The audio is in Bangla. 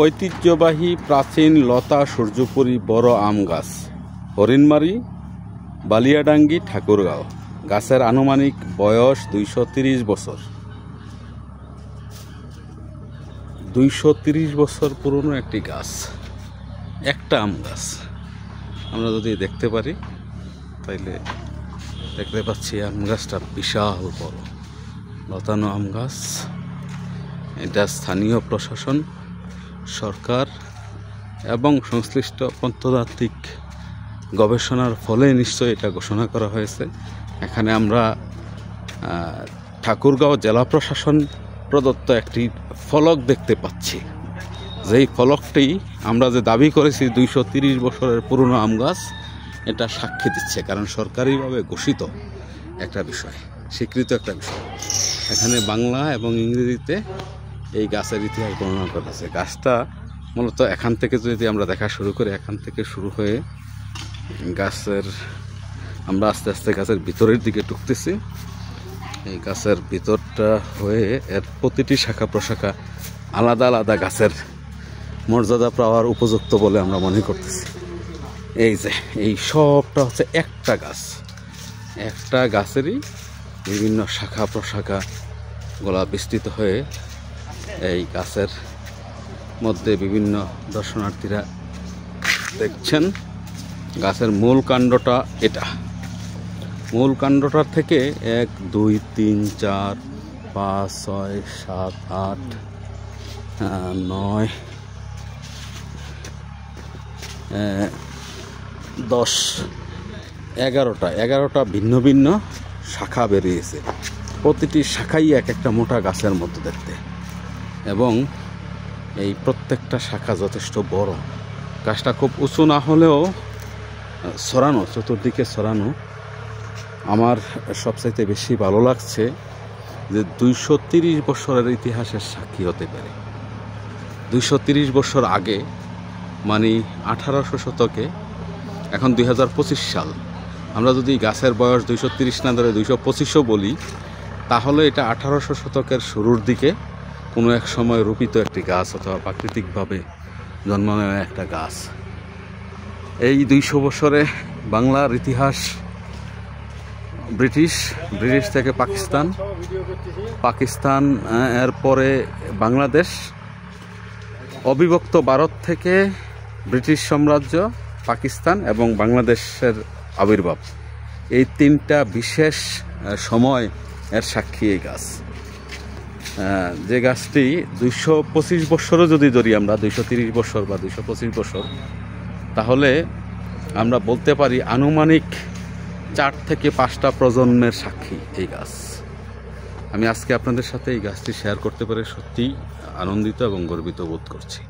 ঐতিহ্যবাহী প্রাচীন লতা সূর্যপুরী বড় আম গাছ, হরিণমারি, বালিয়াডাঙ্গি, ঠাকুরগাঁও। গাছের আনুমানিক বয়স 230 বছর। 230 বছর পুরনো একটি গাছ, একটা আম গাছ। আমরা যদি দেখতে পারি তাইলে দেখতে পাচ্ছি আম গাছটা বিশাল বড় লতানো আম গাছ। এটা স্থানীয় প্রশাসন, সরকার এবং সংশ্লিষ্ট প্রত্নতাত্ত্বিক গবেষণার ফলে নিশ্চয়ই এটা ঘোষণা করা হয়েছে। এখানে আমরা ঠাকুরগাঁও জেলা প্রশাসন প্রদত্ত একটি ফলক দেখতে পাচ্ছি, যেই ফলকটি আমরা যে দাবি করেছি 230 বছরের পুরনো আম গাছ, এটা সাক্ষী দিচ্ছে। কারণ সরকারিভাবে ঘোষিত একটা বিষয়, স্বীকৃত একটা বিষয়। এখানে বাংলা এবং ইংরেজিতে এই গাছের ইতিহাস বর্ণনা করা আছে। গাছটা মূলত এখান থেকে যদি আমরা দেখা শুরু করি, এখান থেকে শুরু হয়ে আমরা আস্তে আস্তে গাছের ভিতরের দিকে ঢুকতেছি। এই গাছের ভিতরটা হয়ে এর প্রতিটি শাখা প্রশাখা আলাদা আলাদা গাছের মর্যাদা পাওয়ার উপযুক্ত বলে আমরা মনে করতেছি। এই যে এই সবটা হচ্ছে একটা গাছ, একটা গাছেরই বিভিন্ন শাখা প্রশাখা গোলা বিস্তৃত হয়ে এই গাছের মধ্যে বিভিন্ন দর্শনার্থীরা দেখছেন। গাছের মূল কাণ্ডটা এটা, মূল কাণ্ডটার থেকে 1 2 3 4 5 6 7 8 9 10 11টা ভিন্ন ভিন্ন শাখা বেরিয়েছে। প্রতিটি শাখাই এক একটা মোটা গাছের মতো দেখতে, এবং এই প্রত্যেকটা শাখা যথেষ্ট বড়। গাছটা খুব উঁচু না হলেও ছড়ানো, চতুর্দিকে ছড়ানো। আমার সবচাইতে বেশি ভালো লাগছে যে 230 বছরের ইতিহাসের সাক্ষী হতে পারে। 230 বছর আগে, মানে 1800 শতকে, এখন 2025 সাল। আমরা যদি গাছের বয়স 230 না ধরে 225ও বলি, তাহলে এটা 1800 শতকের শুরুর দিকে কোনো এক সময় রোপিত একটি গাছ অথবা প্রাকৃতিকভাবে জন্ম নেওয়া একটা গাছ। এই 200 বছরে বাংলার ইতিহাস ব্রিটিশ থেকে পাকিস্তান, এরপরে বাংলাদেশ, অবিভক্ত ভারত থেকে ব্রিটিশ সাম্রাজ্য, পাকিস্তান এবং বাংলাদেশের আবির্ভাব, এই তিনটা বিশেষ সময় এর সাক্ষী এই গাছ। যে গাছটি 225 বছরও যদি ধরি আমরা, 230 বছর বা 225 বছর, তাহলে আমরা বলতে পারি আনুমানিক 4 থেকে 5টা প্রজন্মের সাক্ষী এই গাছ। আমি আজকে আপনাদের সাথে এই গাছটি শেয়ার করতে পেরে সত্যিই আনন্দিত এবং গর্বিত বোধ করছি।